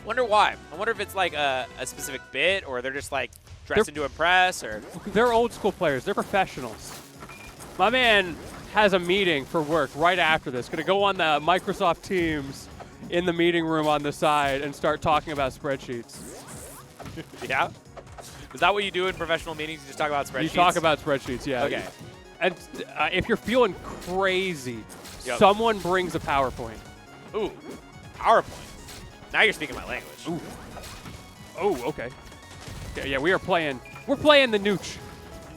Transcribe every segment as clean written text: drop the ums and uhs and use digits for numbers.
Wonder why. I wonder if it's like a specific bit, or they're just like dressing to impress, or they're old school players. They're professionals. My man has a meeting for work right after this. Going to go on the Microsoft Teams in the meeting room on the side and start talking about spreadsheets. Yeah. Is that what you do in professional meetings? You just talk about spreadsheets? You talk about spreadsheets, yeah. Okay. And if you're feeling crazy, someone brings a PowerPoint. Ooh, PowerPoint. Now you're speaking my language. Ooh. Oh, okay. Yeah, we're playing the Nooch.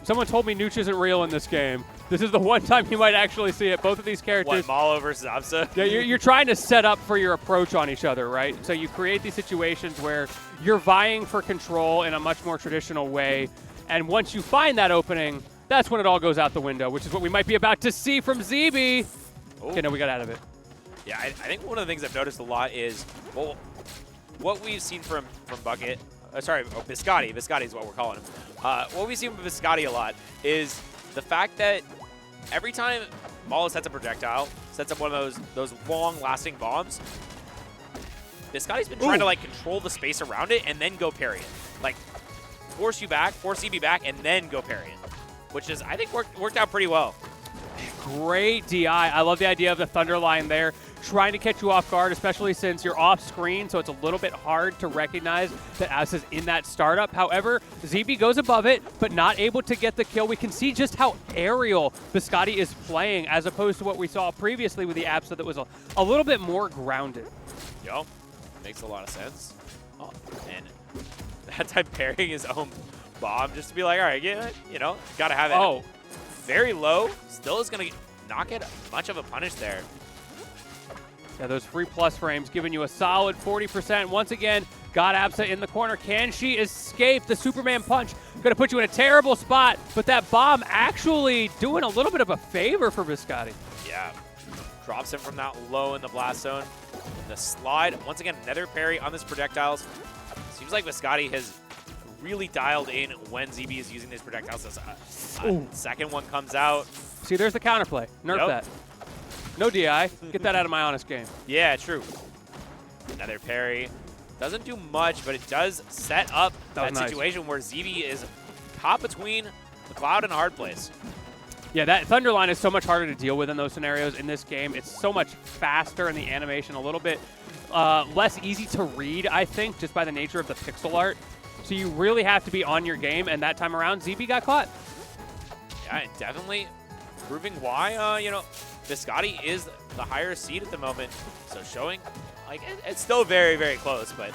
Someone told me Nooch isn't real in this game. This is the one time you might actually see it. Both of these characters. What, Mollo versus Absa? Yeah, you're trying to set up for your approach on each other, right? So you create these situations where you're vying for control in a much more traditional way. And once you find that opening, that's when it all goes out the window, which is what we might be about to see from ZeeBee. Okay, no, we got out of it. Yeah, I think one of the things I've noticed a lot is, well, what we've seen from Bucket, Biscotti. Biscotti is what we're calling him. What we've seen from Biscotti a lot is the fact that every time Mollo sets a projectile, sets up one of those long-lasting bombs, Biscotti's been trying to like control the space around it and then go parry it. Like, force you back, force ZeeBee back, and then go parry it, which is, I think, worked out pretty well. Great DI. I love the idea of the Thunder line there, trying to catch you off guard, especially since you're off screen, so it's a little bit hard to recognize that Absa's in that startup. However, ZeeBee goes above it, but not able to get the kill. We can see just how aerial Biscotti is playing, as opposed to what we saw previously with the Absa that was a little bit more grounded. Yo, makes a lot of sense. Oh, and that time parrying his own bomb just to be like, all right, yeah, you know, gotta have it. Oh. Very low, still is going to not get much of a punish there. Yeah, those free plus frames giving you a solid 40%. Once again, got Absa in the corner. Can she escape the Superman punch? Going to put you in a terrible spot, but that bomb actually doing a little bit of a favor for Biscotti. Yeah, drops him from that low in the blast zone. The slide, once again, another parry on this projectiles. Seems like Biscotti has really dialed in when ZeeBee is using these projectiles. As second one comes out. See, there's the counterplay. Nerf that. No DI. Get that out of my honest game. Yeah, true. Another parry. Doesn't do much, but it does set up that situation where ZeeBee is caught between the cloud and a hard place. Yeah, that Thunder line is so much harder to deal with in those scenarios in this game. It's so much faster in the animation, a little bit less easy to read, I think, just by the nature of the pixel art. So you really have to be on your game, and that time around, ZeeBee got caught. Yeah, definitely proving why, you know, Biscotti is the higher seed at the moment. So showing, like, it's still very, very close, but...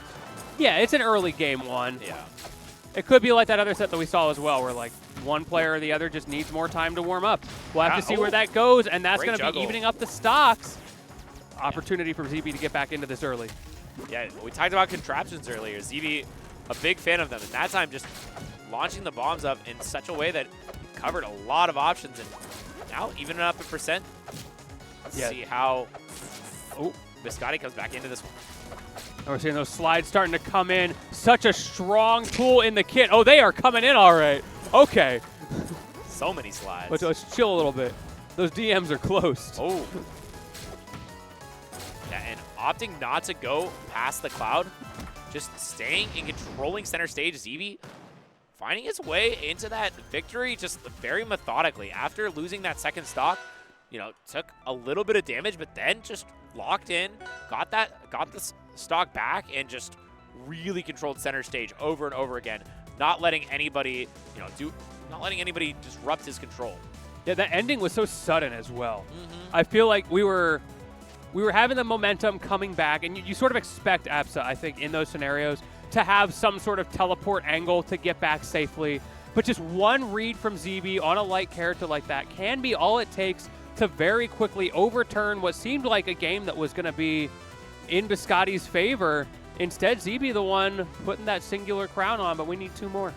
Yeah, it's an early game one. Yeah. It could be like that other set that we saw as well, where, like, one player or the other just needs more time to warm up. We'll have to see where that goes, and that's going to be evening up the stocks. Opportunity for ZeeBee to get back into this early. Yeah, we talked about contraptions earlier. ZeeBee, a big fan of them, and that time just launching the bombs up in such a way that covered a lot of options, and now even up a percent. Let's see how Biscotti comes back into this one. We're seeing those slides starting to come in. Such a strong tool in the kit. Oh, they are coming in all right. Okay. So many slides. Let's chill a little bit. Those DMs are closed. Oh. Yeah, and opting not to go past the cloud, just staying and controlling center stage. ZeeBee finding its way into that victory just very methodically. After losing that second stock, you know, took a little bit of damage, but then just locked in, got the stock back, and just really controlled center stage over and over again, not letting anybody, you know, not letting anybody disrupt his control. Yeah, that ending was so sudden as well. I feel like we were having the momentum coming back, and you sort of expect Absa, I think, in those scenarios to have some sort of teleport angle to get back safely. But just one read from ZeeBee on a light character like that can be all it takes to very quickly overturn what seemed like a game that was going to be in Biscotti's favor. Instead, ZeeBee the one putting that singular crown on, but we need two more.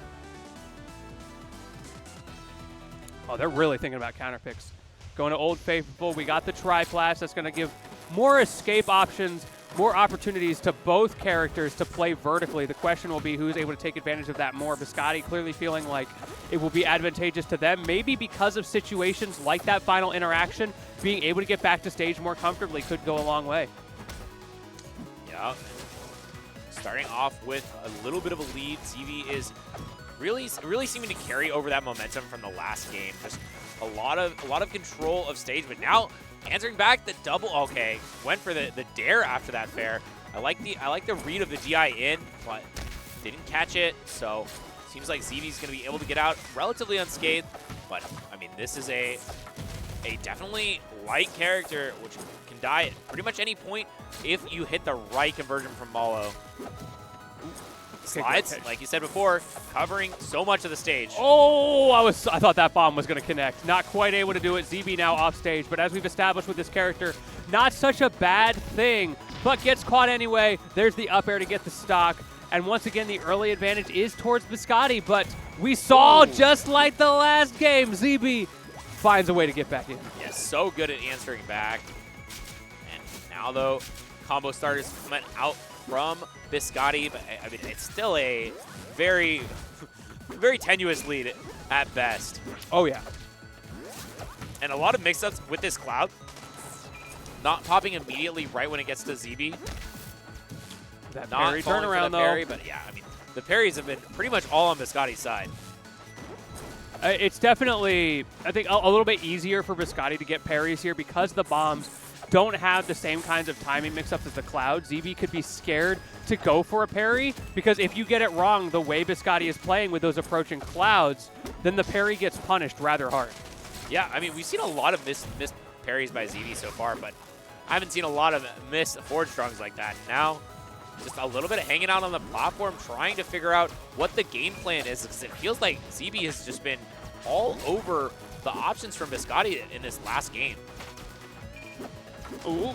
Oh, they're really thinking about counter picks. Going to Old Faithful, we got the Tri-Flash. That's going to give more escape options, more opportunities to both characters to play vertically. The question will be who's able to take advantage of that more. Biscotti clearly feeling like it will be advantageous to them, maybe because of situations like that final interaction. Being able to get back to stage more comfortably could go a long way. Yeah. starting off with a little bit of a lead. ZeeBee is really seeming to carry over that momentum from the last game. Just a lot of control of stage, but now answering back the double. Okay, went for the dare after that fair. I like the read of the DI in, but didn't catch it. So seems like ZeeBee's going to be able to get out relatively unscathed. But I mean, this is a definitely light character which can die at pretty much any point if you hit the right conversion from Mollo. Slides, like you said before, covering so much of the stage. Oh, I thought that bomb was going to connect. Not quite able to do it. ZeeBee now off stage, but as we've established with this character, not such a bad thing, but gets caught anyway. There's the up air to get the stock. And once again, the early advantage is towards Biscotti, but we saw, just like the last game, ZeeBee finds a way to get back in. Yeah, so good at answering back. And now, though, combo starters coming out from Biscotti, but I mean, it's still a very, very tenuous lead at best. Oh, yeah. And a lot of mix-ups with this Cloud. Not popping immediately right when it gets to ZeeBee. That Not parry falling turnaround, for the parry, but yeah, I mean, the parries have been pretty much all on Biscotti's side. It's definitely, I think, a little bit easier for Biscotti to get parries here because the bombs don't have the same kinds of timing mix-ups as the Cloud. ZeeBee could be scared to go for a parry because if you get it wrong the way Biscotti is playing with those approaching Clouds, then the parry gets punished rather hard. Yeah, I mean, we've seen a lot of missed parries by ZeeBee so far, but I haven't seen a lot of missed forward strongs like that. Now, just a little bit of hanging out on the platform, trying to figure out what the game plan is, because it feels like ZeeBee has just been all over the options from Biscotti in this last game. Ooh.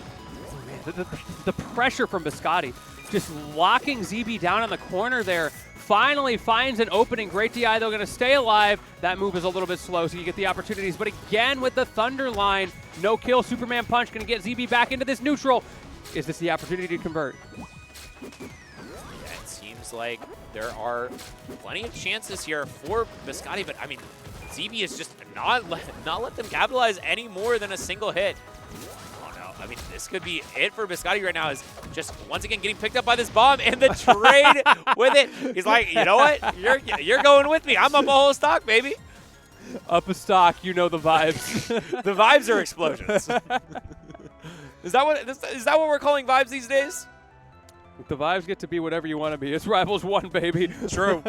Man, the pressure from Biscotti, just locking ZeeBee down on the corner there. Finally finds an opening. Great DI, though, going to stay alive. That move is a little bit slow, so you get the opportunities. But again, with the Thunder line, no kill. Superman Punch going to get ZeeBee back into this neutral. Is this the opportunity to convert? Yeah, it seems like there are plenty of chances here for Biscotti, but I mean, ZeeBee is just not let them capitalize any more than a single hit. Oh no, I mean, this could be it for Biscotti right now, is just once again getting picked up by this bomb and the trade with it. He's like, you know what? You're going with me. I'm up a whole stock, baby. Up a stock, you know the vibes. The vibes are explosions. Is that what we're calling vibes these days? The vibes get to be whatever you want to be. It's Rivals 1, baby. True.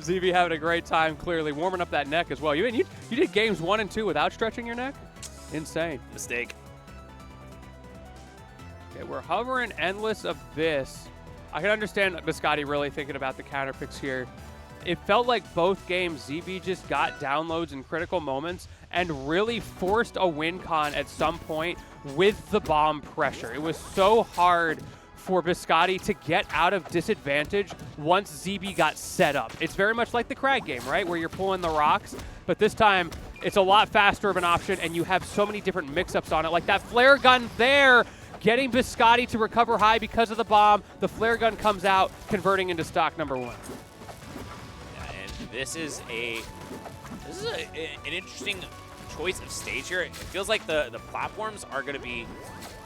ZeeBee having a great time, clearly. Warming up that neck as well. You did games 1 and 2 without stretching your neck? Insane. Mistake. Okay, we're hovering endless abyss. I can understand Biscotti really thinking about the counter picks here. It felt like both games, ZeeBee just got downloads in critical moments and really forced a win con at some point with the bomb pressure. It was so hard for Biscotti to get out of disadvantage once ZeeBee got set up. It's very much like the Crag game, right, where you're pulling the rocks, but this time it's a lot faster of an option and you have so many different mix-ups on it, like that flare gun there, getting Biscotti to recover high because of the bomb. The flare gun comes out, converting into stock number 1. Yeah, and this is an interesting choice of stage here. It feels like the platforms are going to be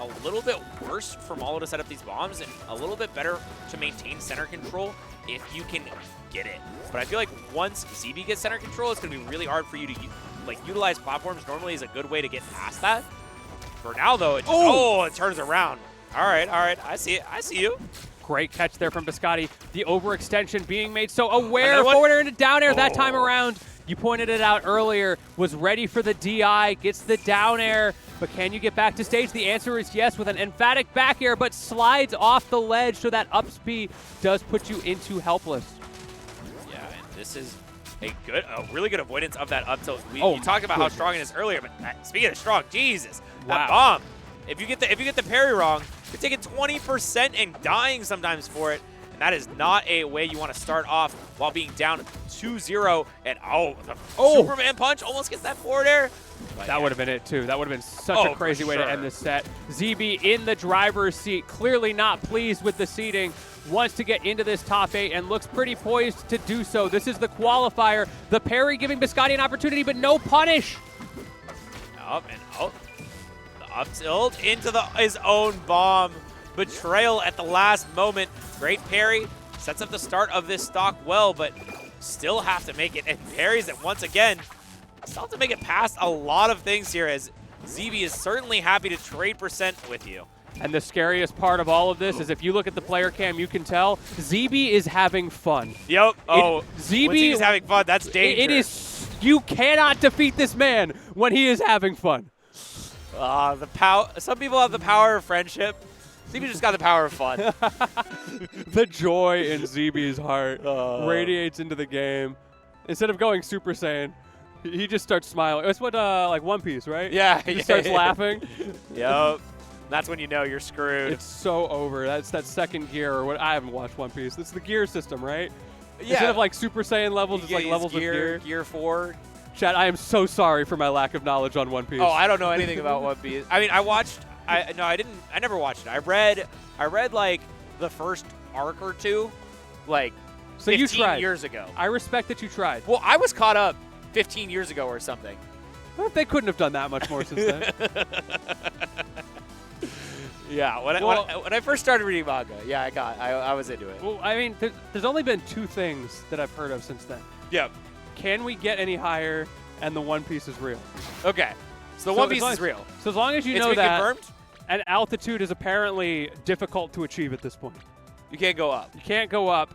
a little bit worse for Mollo to set up these bombs and a little bit better to maintain center control if you can get it. But I feel like once ZeeBee gets center control, it's going to be really hard for you to utilize platforms. Normally is a good way to get past that. For now, though, it just, it turns around. All right, I see it. I see you. Great catch there from Biscotti. The overextension being made so aware. Forward air into down air that time around. You pointed it out earlier. Was ready for the DI. Gets the down air. But can you get back to stage? The answer is yes with an emphatic back air, but slides off the ledge, so that up speed does put you into helpless. Yeah, and this is a really good avoidance of that up tilt. We talked about how strong it is earlier, but speaking of strong, Jesus, that bomb. If you get the parry wrong, you're taking 20% and dying sometimes for it. And that is not a way you want to start off while being down 2-0. And Superman Punch almost gets that forward air. But that would have been it too. That would have been such a crazy way to end this set. ZeeBee in the driver's seat, clearly not pleased with the seating. Wants to get into this top 8 and looks pretty poised to do so. This is the qualifier. The parry giving Biscotti an opportunity, but no punish. Up and out. The up tilt into his own bomb. betrayal at the last moment. Great parry. Sets up the start of this stock well, but still have to make it. And parries it once again. Still have to make it past a lot of things here, as ZeeBee is certainly happy to trade percent with you. And the scariest part of all of this is if you look at the player cam, you can tell ZeeBee is having fun. Yep. Oh, ZeeBee is having fun. That's dangerous. It is. You cannot defeat this man when he is having fun. The power. Some people have the power of friendship. ZeeBee just got the power of fun. The joy in ZeeBee's heart radiates into the game. Instead of going Super Saiyan, he just starts smiling. It's what like One Piece, right? Yeah. He just starts laughing. Yep. That's when you know you're screwed. It's so over. That's that second gear, or what? I haven't watched One Piece. It's the gear system, right? Yeah. Instead of like Super Saiyan levels, it's like levels of gear. Gear 4. Chat, I am so sorry for my lack of knowledge on One Piece. Oh, I don't know anything about One Piece. I mean, I never watched it. I read like the first arc or two, like so 15 you tried. years ago. I respect that you tried. Well, I was caught up 15 years ago or something. Well, they couldn't have done that much more since then. Yeah, when I first started reading manga, yeah, I was into it. Well, I mean, there's only been 2 things that I've heard of since then. Yep. Can we get any higher? And the One Piece is real. Okay. So the One Piece is real. So as long as you It's know been that, confirmed? and altitude is apparently difficult to achieve at this point. You can't go up. You can't go up.